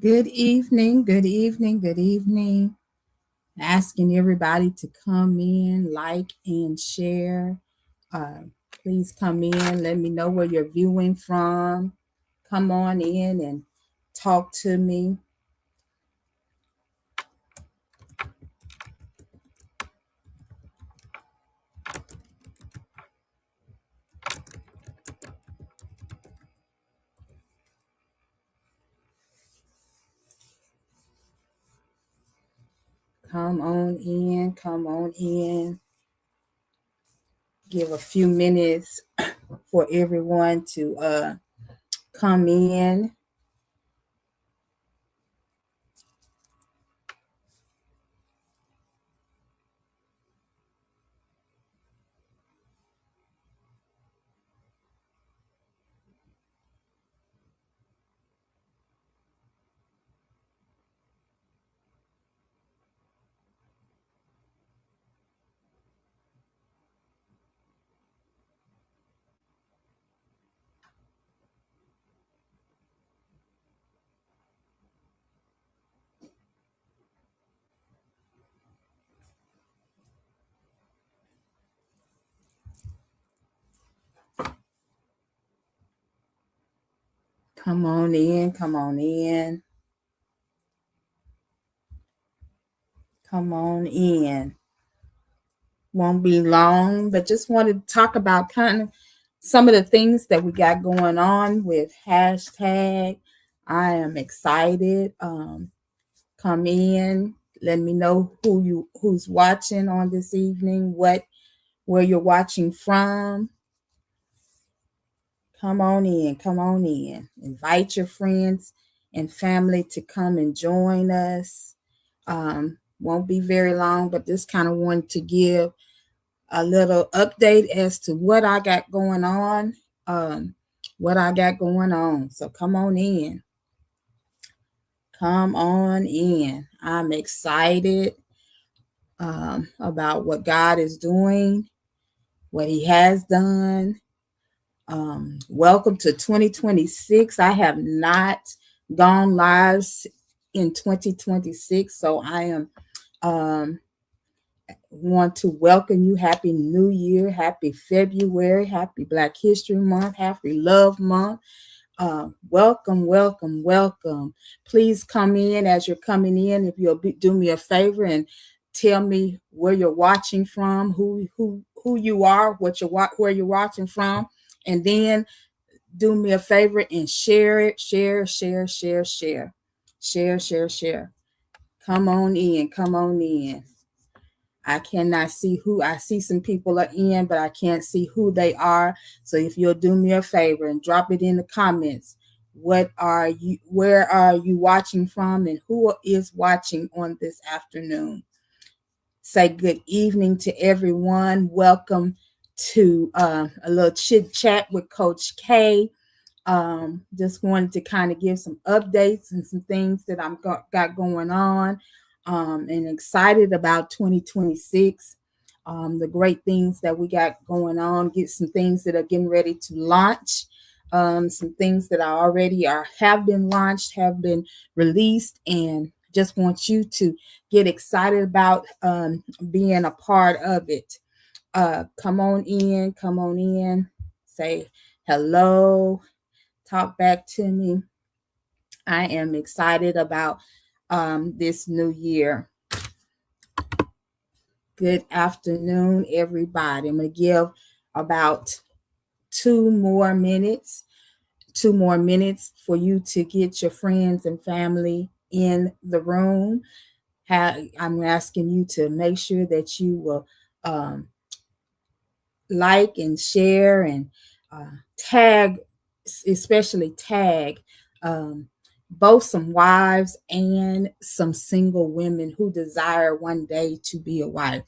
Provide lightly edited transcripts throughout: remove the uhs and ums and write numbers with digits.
Good evening, good evening, good evening. Asking everybody to come in, like, and share. Uh, Please come in. Let me know where you're viewing from. Come on in and talk to me. Come on in, come on in. Give a few minutes for everyone to come in. Come on in, come on in. Come on in. Won't be long, but just wanted to talk about kind of some of the things that we got going on with hashtag. I am excited. Come in, let me know who's watching on this evening, where you're watching from. Come on in, come on in. Invite your friends and family to come and join us. Won't be very long, but just kind of wanted to give a little update as to what I got going on. Um, what I got going on. So come on in. Come on in. I'm excited about what God is doing, what He has done. Welcome to 2026. I have not gone live in 2026, so I am want to welcome you. Happy New Year, happy February, happy Black History Month, happy Love Month. Welcome, welcome, welcome. Please come in as you're coming in. If you'll do me a favor and tell me where you're watching from, who you are, where you're watching from, and then do me a favor and share it. Share. Come on in. Come on in. I cannot see who. I see some people are in, but I can't see who they are. So if you'll do me a favor and drop it in the comments, where are you watching from, and who is watching on this afternoon? Say good evening to everyone. Welcome to a little chit chat with Coach K. Just wanted to kind of give some updates and some things that I'm got going on, and excited about 2026. The great things that we got going on, get some things that are getting ready to launch, some things that are already have been launched, have been released, and just want you to get excited about being a part of it. Come on in, say hello, talk back to me. I am excited about this new year. Good afternoon, everybody. I'm going to give about 2 more minutes for you to get your friends and family in the room. I'm asking you to make sure that you will like and share and tag, especially tag both some wives and some single women who desire one day to be a wife.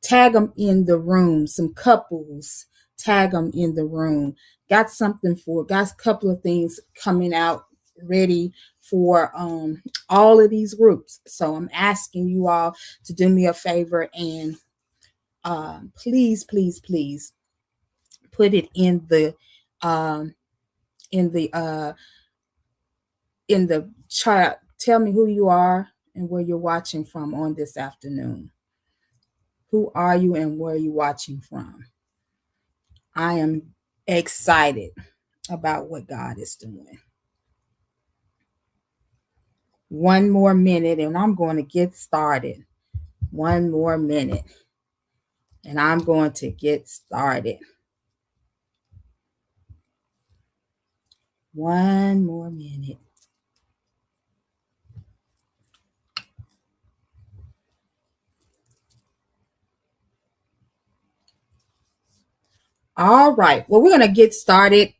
Tag them in the room, some couples, tag them in the room. Got a couple of things coming out ready for all of these groups. So I'm asking you all to do me a favor and please put it in the in the chat. Tell me who you are and where you're watching from on this afternoon. Who are you and where are you watching from? I am excited about what God is doing. One more minute and I'm going to get started. One more minute and I'm going to get started. One more minute. All right. Well, we're going to get started.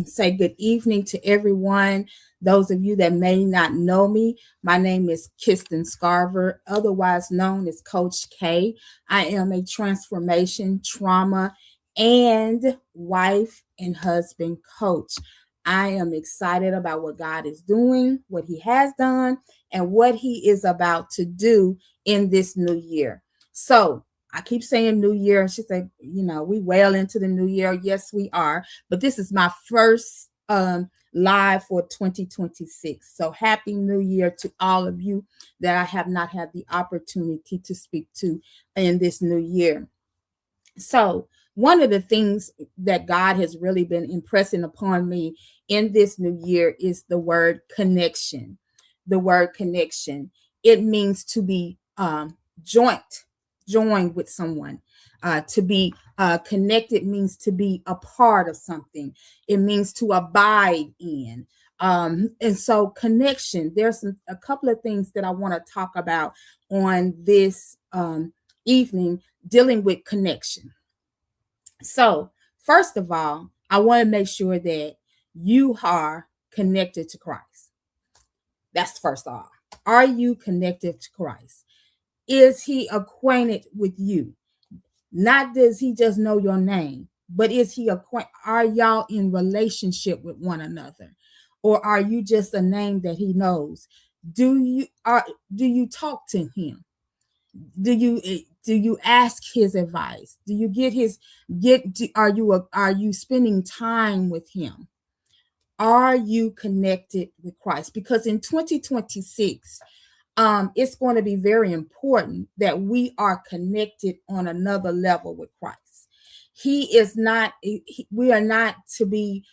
Say good evening to everyone. Those of you that may not know me, my name is Kristen Scarver, otherwise known as Coach K. I am a transformation, trauma, and wife and husband coach. I am excited about what God is doing, what He has done, and what He is about to do in this new year. So, I keep saying new year. She said, we well into the new year. Yes, we are. But this is my first live for 2026. So happy new year to all of you that I have not had the opportunity to speak to in this new year. So one of the things that God has really been impressing upon me in this new year is the word connection. The word connection. It means to be joined with someone. To be connected means to be a part of something. It means to abide in. And so connection, there's a couple of things that I want to talk about on this evening dealing with connection. So first of all, I want to make sure that you are connected to Christ. That's first of all. Are you connected to Christ? Is He acquainted with you? Not does He just know your name, but is He acquainted? Are y'all in relationship with one another? Or are you just a name that He knows? Do you talk to Him? Do you ask His advice? Do you are you spending time with Him? Are you connected with Christ? Because in 2026, it's going to be very important that we are connected on another level with Christ. We are not to be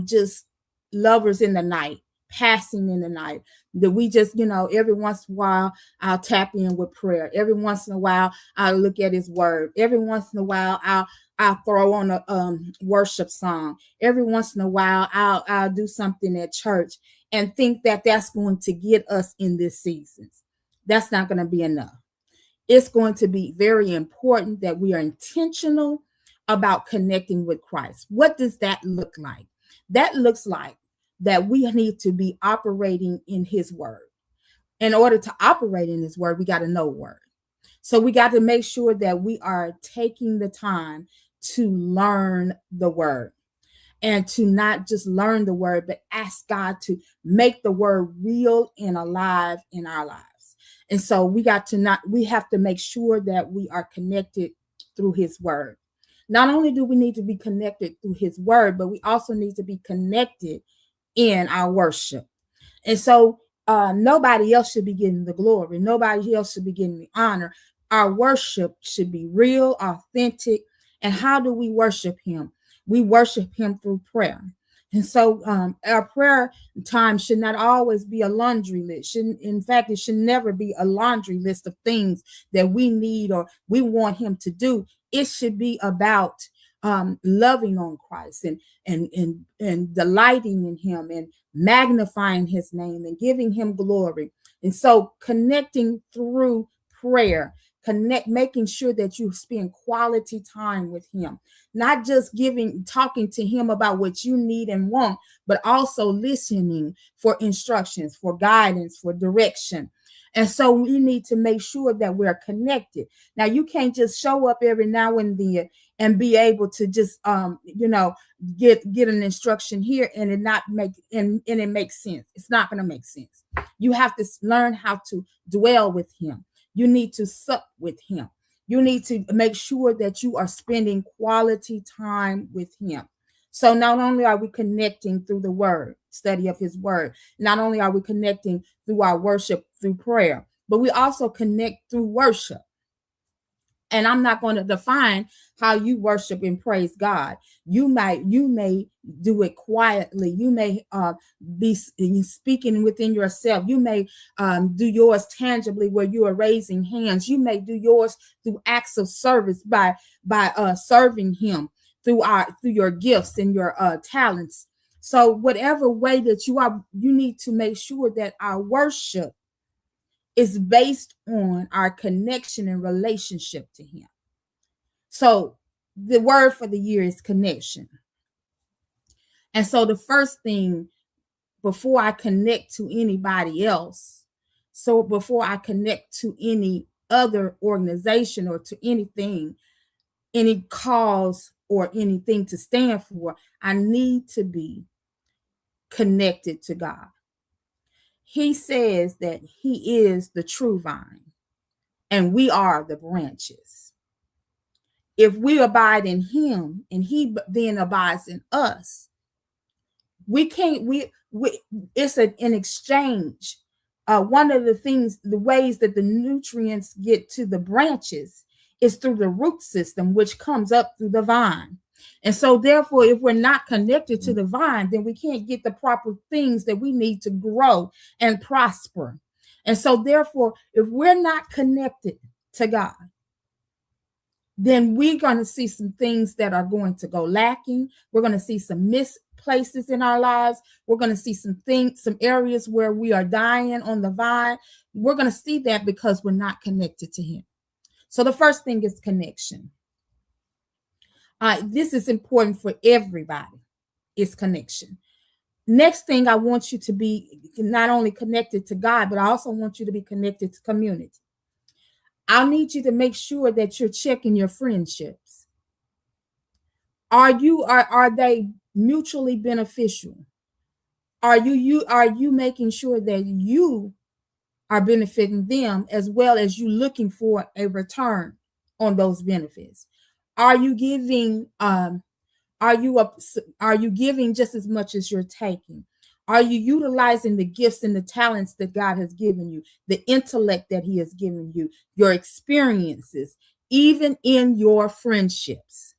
just lovers in the night, passing in the night. That we just, every once in a while, I'll tap in with prayer. Every once in a while, I'll look at His word. Every once in a while, I'll throw on a worship song. Every once in a while, I'll do something at church and think that that's going to get us in this season. That's not going to be enough. It's going to be very important that we are intentional about connecting with Christ. What does that look like? That looks like that we need to be operating in His word. In order to operate in His word, we got to know word. So we got to make sure that we are taking the time to learn the word. And to not just learn the word, but ask God to make the word real and alive in our lives. And so we have to make sure that we are connected through His word. Not only do we need to be connected through His word, but we also need to be connected in our worship. And so nobody else should be getting the glory. Nobody else should be getting the honor. Our worship should be real, authentic. And how do we worship Him? We worship Him through prayer. And so our prayer time should not always be a laundry list. In fact, it should never be a laundry list of things that we need or we want Him to do. It should be about loving on Christ and delighting in Him and magnifying His name and giving Him glory. And so connecting through prayer, making sure that you spend quality time with Him, not just talking to Him about what you need and want, but also listening for instructions, for guidance, for direction. And so we need to make sure that we're connected. Now, you can't just show up every now and then and be able to just get an instruction here and it makes sense. It's not going to make sense. You have to learn how to dwell with Him. You need to sup with Him. You need to make sure that you are spending quality time with Him. So not only are we connecting through the word, study of his word, not only are we connecting through our worship, through prayer, but we also connect through worship. And I'm not going to define how you worship and praise God. You may do it quietly. You may be speaking within yourself. You may do yours tangibly where you are raising hands. You may do yours through acts of service by serving him through your gifts and your talents. So whatever way that you are, you need to make sure that our worship is based on our connection and relationship to him. So the word for the year is connection. And so the first thing before I connect to anybody else, so before I connect to any other organization or to anything, any cause or anything to stand for, I need to be connected to God. He says that he is the true vine and we are the branches. If we abide in him and he then abides in us, we can't, we it's an exchange. One of the things, the ways that the nutrients get to the branches is through the root system, which comes up through the vine. And so therefore, if we're not connected to the vine, then we can't get the proper things that we need to grow and prosper. And so therefore, if we're not connected to God, then we're going to see some things that are going to go lacking. We're going to see some misplaces in our lives. We're going to see some things, some areas where we are dying on the vine. We're going to see that because we're not connected to him. So the first thing is connection. This is important for everybody, is connection. Next thing, I want you to be not only connected to God, but I also want you to be connected to community. I need you to make sure that you're checking your friendships. Are they mutually beneficial? Are you making sure that you are benefiting them as well as you looking for a return on those benefits? Are you giving are you giving just as much as you're taking? Are you utilizing the gifts and the talents that God has given you, the intellect that he has given you, your experiences, even in your friendships?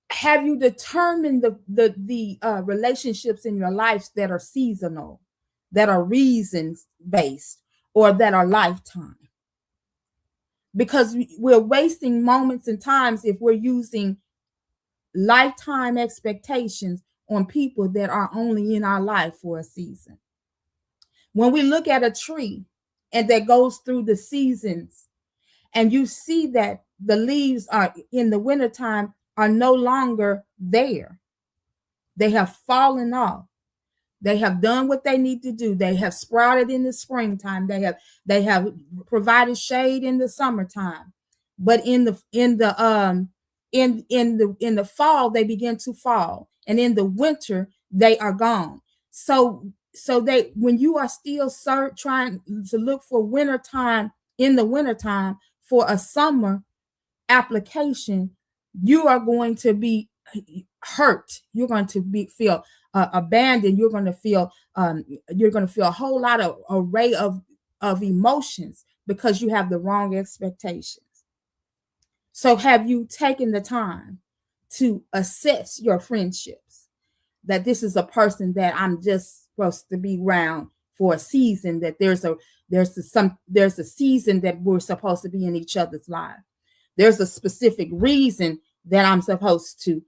Have you determined the relationships in your life that are seasonal, that are reasons based, or that are lifetime? Because we're wasting moments and times if we're using lifetime expectations on people that are only in our life for a season. When we look at a tree and that goes through the seasons, and you see that the leaves are in the wintertime are no longer there, they have fallen off. They have done what they need to do. They have sprouted in the springtime. They have provided shade in the summertime. But in the fall, they begin to fall. And in the winter, they are gone. So they, when you are still trying to look for wintertime in the wintertime for a summer application, you are going to be hurt. You're going to feel abandoned. You're going to feel a whole lot of array of emotions because you have the wrong expectations. So have you taken the time to assess your friendships, that this is a person that I'm just supposed to be around for a season, that there's a season that we're supposed to be in each other's lives. There's a specific reason that I'm supposed to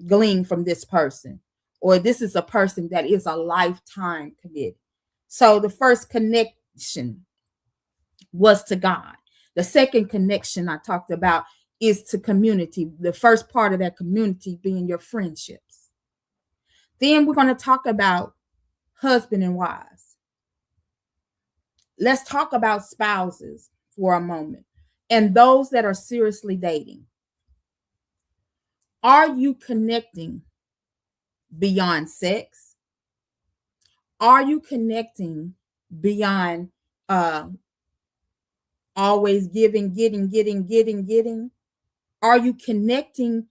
glean from this person, or this is a person that is a lifetime committed. So the first connection was to God. The second connection I talked about is to community. The first part of that community being your friendships. Then we're going to talk about husband and wives. Let's talk about spouses for a moment and those that are seriously dating. Are you connecting beyond sex? Are you connecting beyond always giving, getting? Are you connecting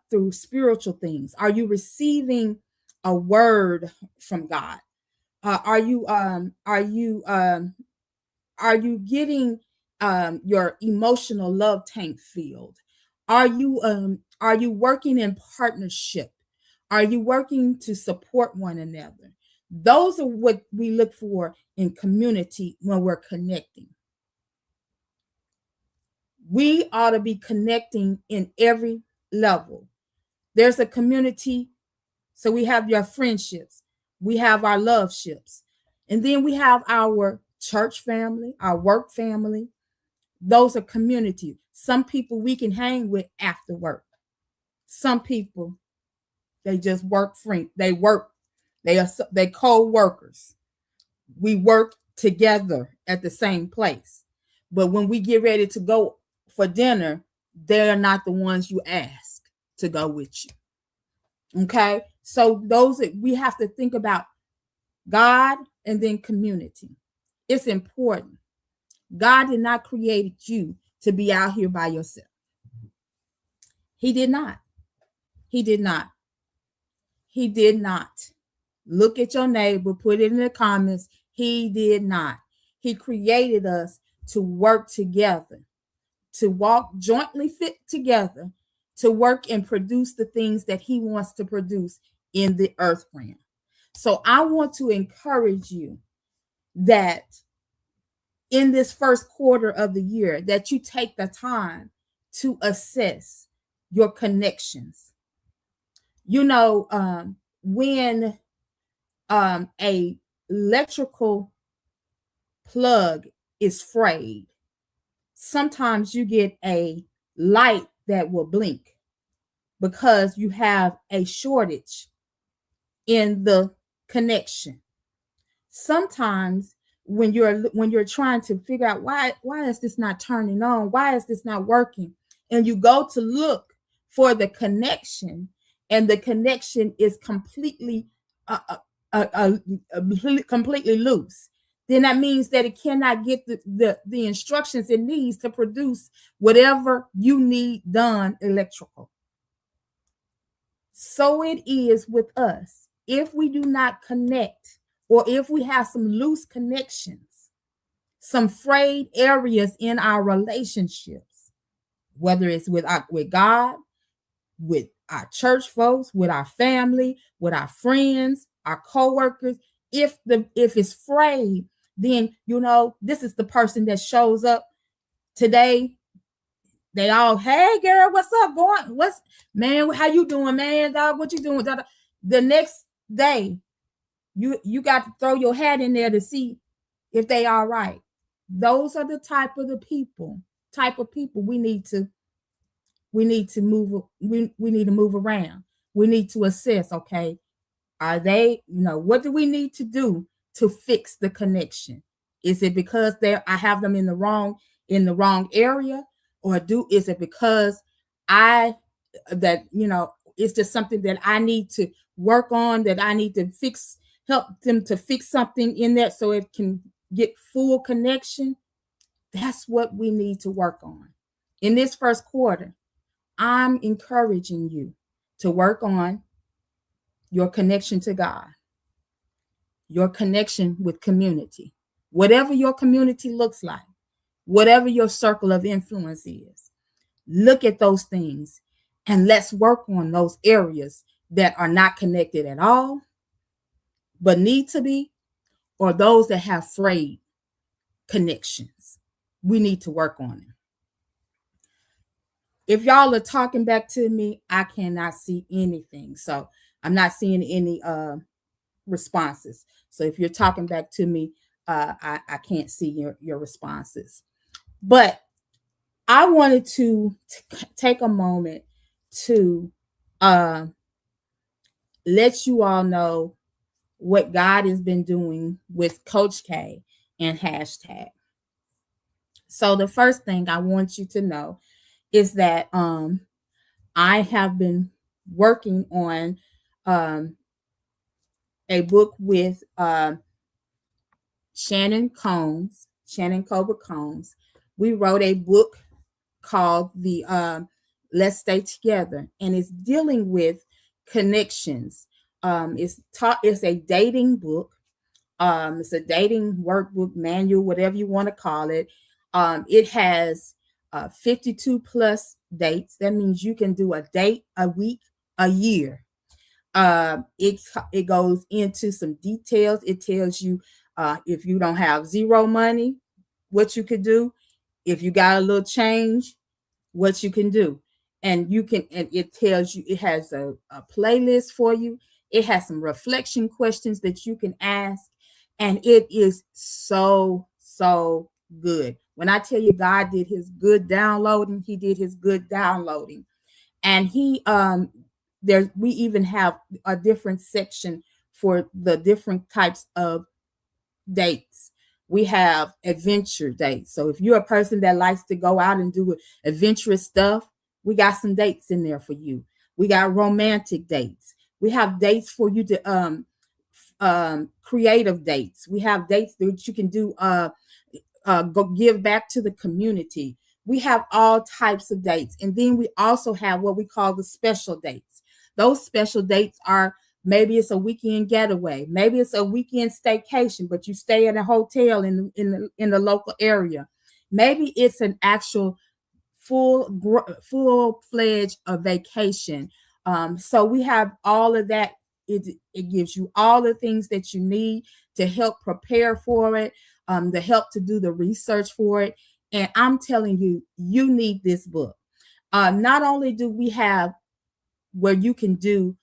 through spiritual things? Are you receiving a word from God? Are you getting your emotional love tank filled? Are you working in partnership? Are you working to support one another? Those are what we look for in community when we're connecting. We ought to be connecting in every level. There's a community, so we have your friendships, we have our love ships, and then we have our church family, our work family. Those are community. Some people we can hang with after work. Some people they just work free. They work. They co-workers. We work together at the same place. But when we get ready to go for dinner, they're not the ones you ask to go with you. Okay? So those we have to think about God and then community. It's important. God did not create you to be out here by yourself. He did not. He did not. He did not. Look at your neighbor, put it in the comments. He did not. He created us to work together, to walk jointly fit together, to work and produce the things that he wants to produce in the earth realm. So I want to encourage you that in this first quarter of the year that you take the time to assess your connections. You know, when a electrical plug is frayed, sometimes you get a light that will blink because you have a shortage in the connection. Sometimes when you're trying to figure out why is this not turning on, why is this not working, and you go to look for the connection, and the connection is completely completely loose, then that means that it cannot get the instructions it needs to produce whatever you need done electrical. So it is with us. If we do not connect, or if we have some loose connections, some frayed areas in our relationships, whether it's with God, with our church folks, with our family, with our friends, our co-workers, if it's frayed, then this is the person that shows up today. They all, hey girl, what's up? What's man? How you doing, man? Dog, what you doing? The next day, you got to throw your hat in there to see if they all right. Those are the type of people we need to move. We need to move around. We need to assess. Okay, are they? What do we need to do to fix the connection? Is it because I have them in the wrong area, or is it because it's just something that I need to work on, that I need to fix, help them to fix something in there so it can get full connection? That's what we need to work on. In this first quarter, I'm encouraging you to work on your connection to God, your connection with community, whatever your community looks like, whatever your circle of influence is. Look at those things and let's work on those areas that are not connected at all, but need to be, or those that have frayed connections. We need to work on them. If y'all are talking back to me, I cannot see anything. So I'm not seeing any responses. So if you're talking back to me, I can't see your responses. But I wanted to take a moment to let you all know what God has been doing with Coach K and hashtaG. So the first thing I want you to know is that I have been working on a book with Shannon Cobra Combs. We wrote a book called let's stay together. And it's dealing with connections. It's a dating book. It's a dating workbook, manual, whatever you want to call it. It has 52 plus dates. That means you can do a date a week, a year. It goes into some details. It tells you if you don't have zero money, what you could do. If you got a little change, what you can do. And it tells you, it has a playlist for you. It has some reflection questions that you can ask. And it is so, so good. When I tell you God did his good downloading, he did his good downloading. And we even have a different section for the different types of dates. We have adventure dates. So if you're a person that likes to go out and do adventurous stuff, we got some dates in there for you. We got romantic dates. We have dates for you to creative dates. We have dates that you can do go give back to the community. We have all types of dates. And then we also have what we call the special dates. Those special dates are, maybe it's a weekend getaway, maybe it's a weekend staycation, but you stay at a hotel in the local area. Maybe it's an actual full-fledged vacation. So we have all of that. It gives you all the things that you need to help prepare for it, to help to do the research for it. And I'm telling you, you need this book. Not only do we have where you can do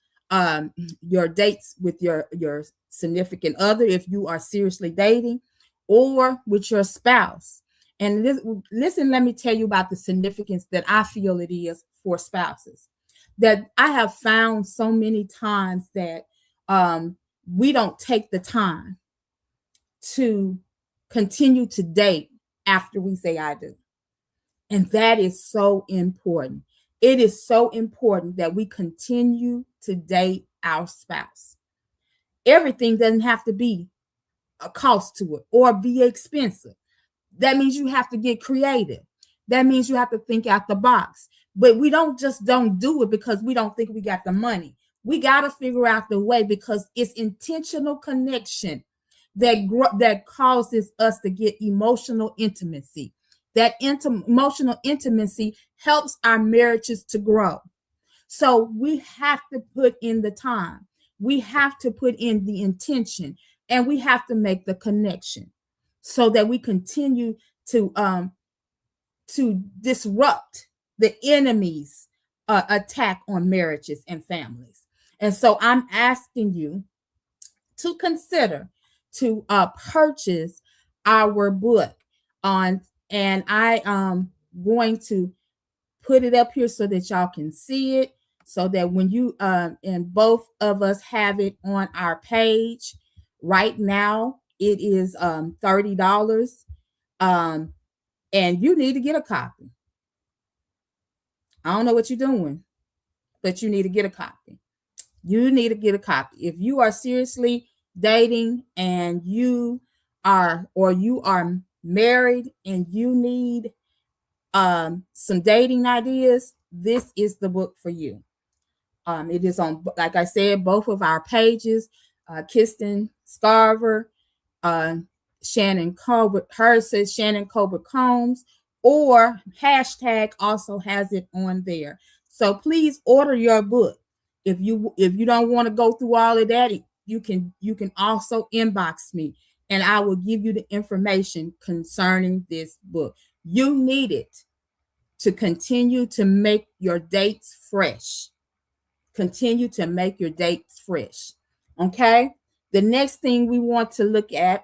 your dates with your significant other if you are seriously dating, or with your spouse. And listen, let me tell you about the significance that I feel it is for spouses. That I have found so many times that we don't take the time to continue to date after we say I do. And that is so important. It is so important that we continue to date our spouse. Everything doesn't have to be a cost to it or be expensive. That means you have to get creative. That means you have to think out the box. But we don't do it because we don't think we got the money. We got to figure out the way, because it's intentional connection that causes us to get emotional intimacy. That emotional intimacy helps our marriages to grow. So we have to put in the time. We have to put in the intention, and we have to make the connection so that we continue to disrupt the enemy's attack on marriages and families. And so I'm asking you to consider to purchase our book on, and I am going to put it up here so that y'all can see it, so that when you and both of us have it on our page. Right now it is $30, and you need to get a copy. I don't know what you're doing, but you need to get a copy. You need to get a copy. If you are seriously dating and you are married and you need some dating ideas, this is the book for you. It is on, like I said, both of our pages. Kristen Scarver, Shannon Colbert, hers says Shannon Colbert Combs, or hashtag also has it on there. So please order your book. If you don't want to go through all of that, you can also inbox me, and I will give you the information concerning this book. You need it to continue to make your dates fresh. Continue to make your dates fresh. Okay. The next thing we want to look at,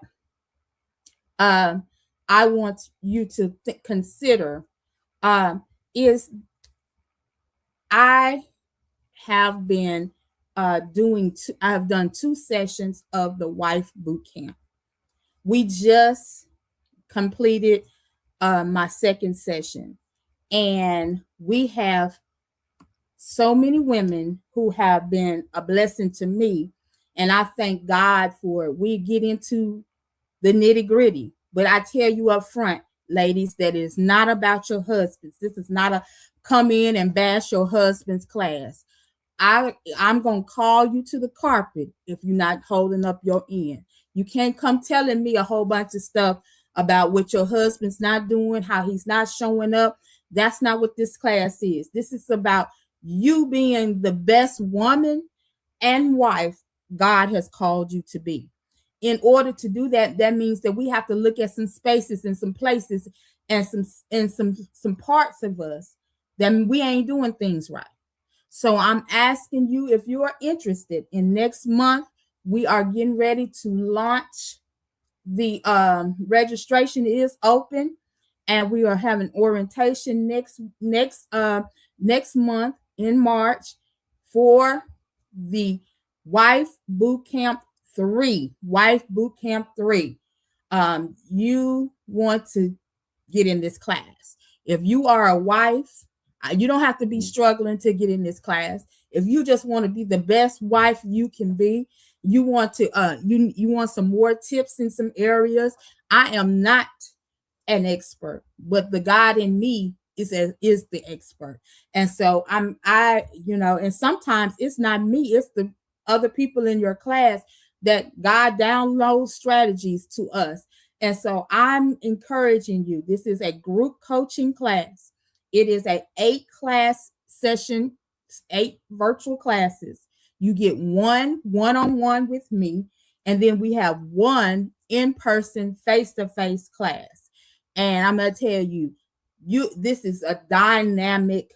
I want you to consider, is I have been I have done 2 sessions of the Wife Boot Camp. We just completed my second session, and we have so many women who have been a blessing to me, and I thank God for it. We get into the nitty-gritty, but I tell you up front, ladies, that it is not about your husbands. This is not a come in and bash your husband's class. I'm gonna call you to the carpet if you're not holding up your end. You can't come telling me a whole bunch of stuff about what your husband's not doing, how he's not showing up. That's not what this class is. This is about you being the best woman and wife God has called you to be. In order to do that, that means that we have to look at some spaces and some places and some parts of us that we ain't doing things right. So I'm asking you if you are interested. In next month, we are getting ready to launch. The registration is open, and we are having orientation next month in March for the Wife Boot Camp 3. Wife Boot Camp 3. You want to get in this class. If you are a wife, you don't have to be struggling to get in this class. If you just want to be the best wife you can be, you want to you want some more tips in some areas. I am not an expert, but the God in me is the expert. And so and sometimes it's not me, it's the other people in your class that God downloads strategies to us. And so I'm encouraging you. This is a group coaching class. It is a 8-class session, 8 virtual classes. You get one-on-one with me, and then we have one in-person face-to-face class. And I'm going to tell you, this is a dynamic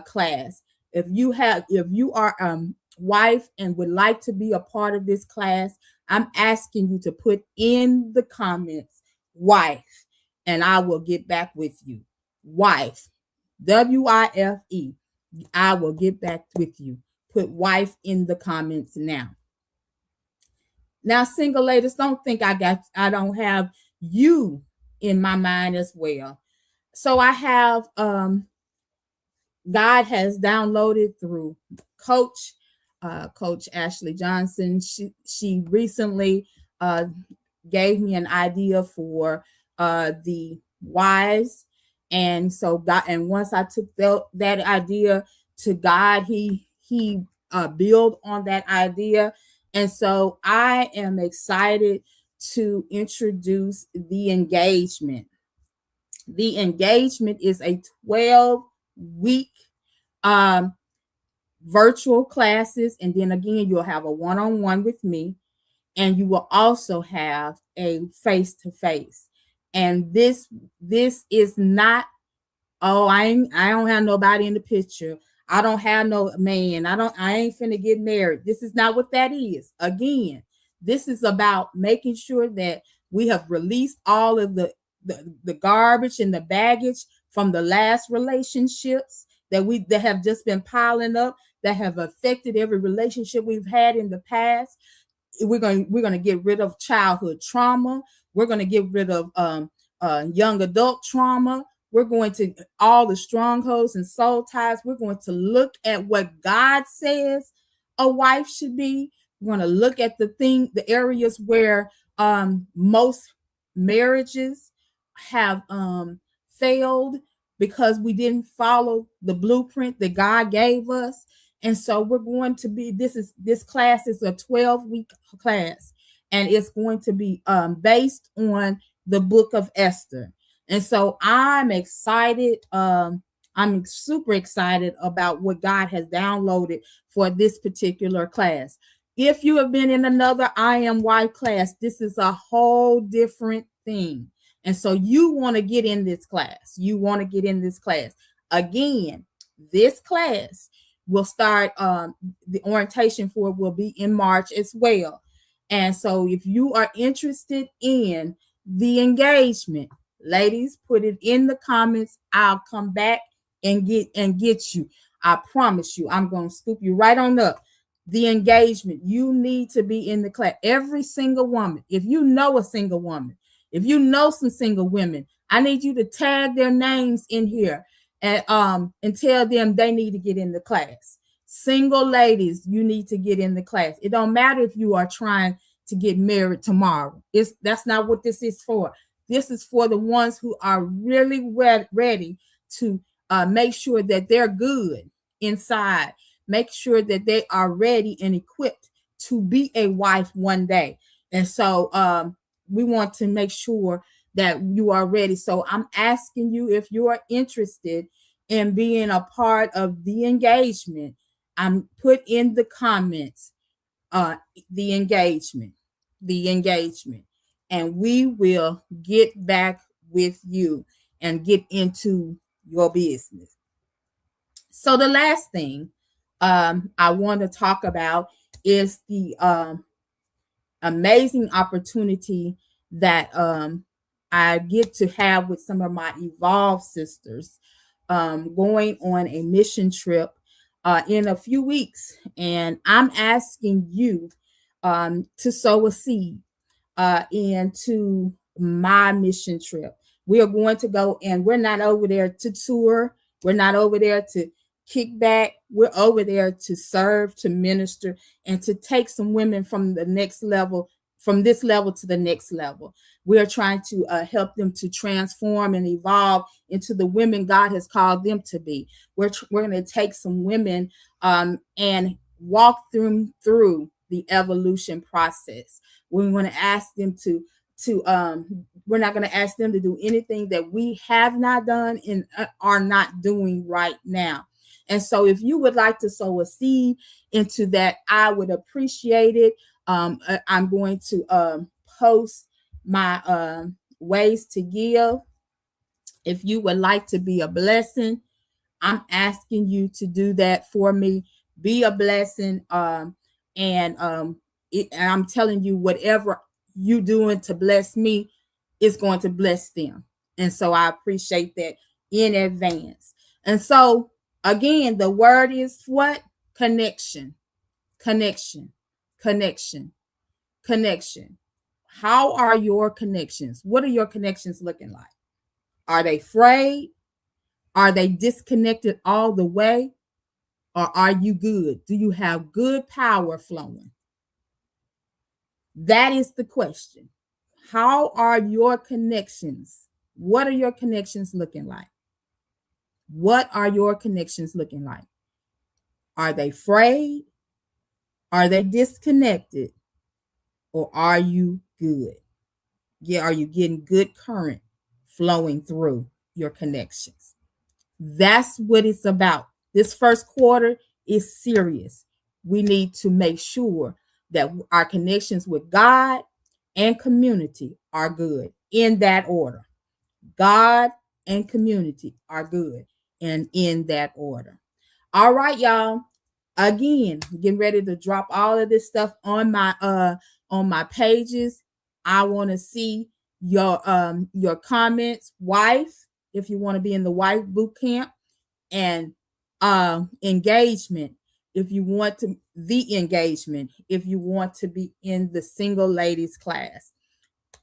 class. If you are wife and would like to be a part of this class, I'm asking you to put in the comments wife, and I will get back with you. Wife, WIFE. I will get back with you. Put wife in the comments now. Now, single ladies, don't think I don't have you in my mind as well. So I have God has downloaded through Coach Ashley Johnson. She recently gave me an idea for the wives, and so God. And once I took that idea to God, He built on that idea, and so I am excited to introduce the engagement. The engagement is a 12-week virtual classes, and then again you'll have a one-on-one with me, and you will also have a face-to-face. And this is not, oh, I don't have nobody in the picture, I don't have no man, I ain't finna get married. This is not what that is. Again, this is about making sure that we have released all of the garbage and the baggage from the last relationships that have just been piling up, that have affected every relationship we've had in the past. We're going to get rid of childhood trauma. We're going to get rid of young adult trauma. We're going to all the strongholds and soul ties. We're going to look at what God says a wife should be. We're going to look at the areas where most marriages have failed because we didn't follow the blueprint that God gave us. And so we're going to be, this class is a 12-week class, and it's going to be based on the book of Esther. And so I'm excited. I'm super excited about what God has downloaded for this particular class. If you have been in another I Am Wife class, this is a whole different thing. And so you want to get in this class. You want to get in this class. Again, this class will start, the orientation for it will be in March as well. And so if you are interested in the engagement, ladies, put it in the comments. I'll come back and get you. I promise you, I'm going to scoop you right on up. The engagement, you need to be in the class. Every single woman, if you know a single woman, if you know some single women, I need you to tag their names in here and tell them they need to get in the class. Single ladies, you need to get in the class. It don't matter if you are trying to get married tomorrow. That's not what this is for. This is for the ones who are really ready to make sure that they're good inside, make sure that they are ready and equipped to be a wife one day. And so we want to make sure that you are ready. So I'm asking you, if you are interested in being a part of the engagement, I'm put in the comments uh the engagement, the engagement, and we will get back with you and get into your business. So the last thing I want to talk about is the amazing opportunity that I get to have with some of my Evolve sisters, going on a mission trip in a few weeks. And I'm asking you to sow a seed into my mission trip. We are going to go, and we're not over there to tour. We're not over there to kick back. We're over there to serve, to minister, and to take some women from the next level, from this level to the next level. We are trying to help them to transform and evolve into the women God has called them to be. We're going to take some women and walk them through the evolution process. We're going to ask them to we're not going to ask them to do anything that we have not done and are not doing right now. And so if you would like to sow a seed into that, I would appreciate it. I'm going to post my ways to give. If you would like to be a blessing, I'm asking you to do that for me. Be a blessing. And I'm telling you, whatever you doing to bless me is going to bless them. And so I appreciate that in advance. And so again, the word is what? Connection, connection, connection, connection. How are your connections? What are your connections looking like? Are they frayed? Are they disconnected all the way? Or are you good? Do you have good power flowing? That is the question. How are your connections? What are your connections looking like? What are your connections looking like? Are they frayed? Are they disconnected? Or are you good? Yeah, are you getting good current flowing through your connections? That's what it's about. This first quarter is serious. We need to make sure that our connections with God and community are good in that order. God and community are good and in that order. All right, y'all. Again, getting ready to drop all of this stuff on my pages. I want to see your comments, wife, if you want to be in the wife boot camp, and engagement if you want to, the engagement if you want to be in the single ladies class.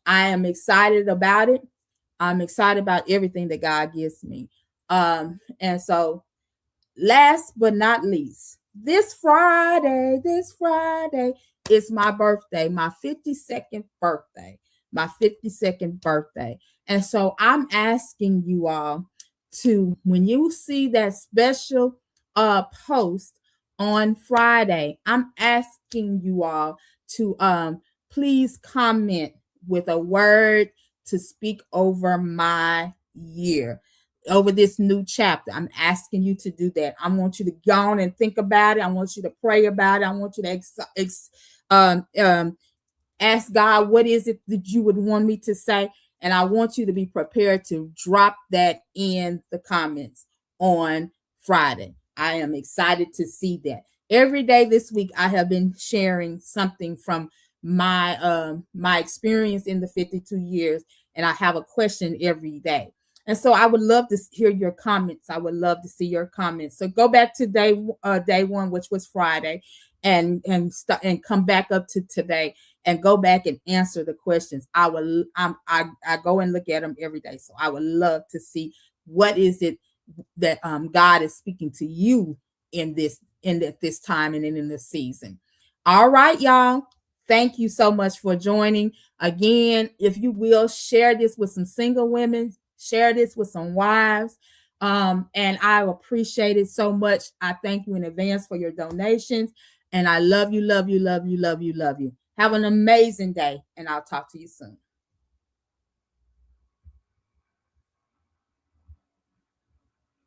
I am excited about it. I'm excited about everything that God gives me. And so last but not least, this Friday is my birthday, my 52nd birthday, my 52nd birthday. And so I'm asking you all to, when you see that special post on Friday, I'm asking you all to please comment with a word to speak over my year, over this new chapter. I'm asking you to do that. I want you to go on and think about it. I want you to pray about it. I want you to ask God, what is it that you would want me to say? And I want you to be prepared to drop that in the comments on Friday. I am excited to see that. Every day this week, I have been sharing something from my experience in the 52 years, and I have a question every day. And so I would love to hear your comments. I would love to see your comments. So go back to day one, which was Friday, and come back up to today and go back and answer the questions. I go and look at them every day. So I would love to see what is it that God is speaking to you in this at this time and in this season. All right, y'all. Thank you so much for joining. Again, if you will, share this with some single women, share this with some wives. And I appreciate it so much. I thank you in advance for your donations. And I love you, love you, love you, love you, love you. Have an amazing day, and I'll talk to you soon.